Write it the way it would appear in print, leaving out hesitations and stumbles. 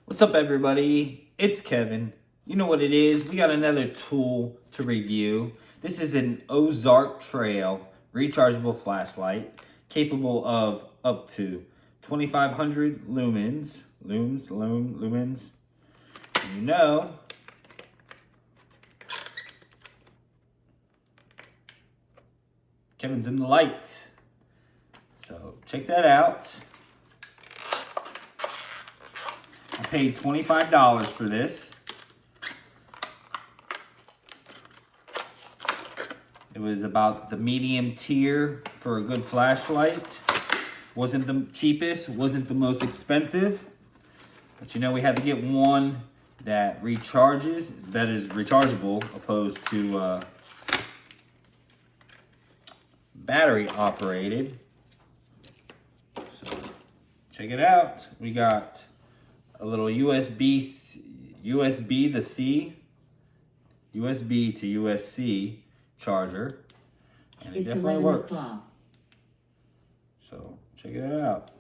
What's up, everybody? It's Kevin. You know what it is. We got another tool to review. This is an Ozark Trail rechargeable flashlight capable of up to 2500 lumens. Lumens. And you know, Kevin's in the light. So check that out. I paid $25 for this. It was about the medium tier for a good flashlight. Wasn't the cheapest, wasn't the most expensive. But you know, we had to get one that recharges, that is rechargeable, opposed to battery operated. So check it out. We got a little USB to C, USB to USB-C charger, and it definitely works. So check it out.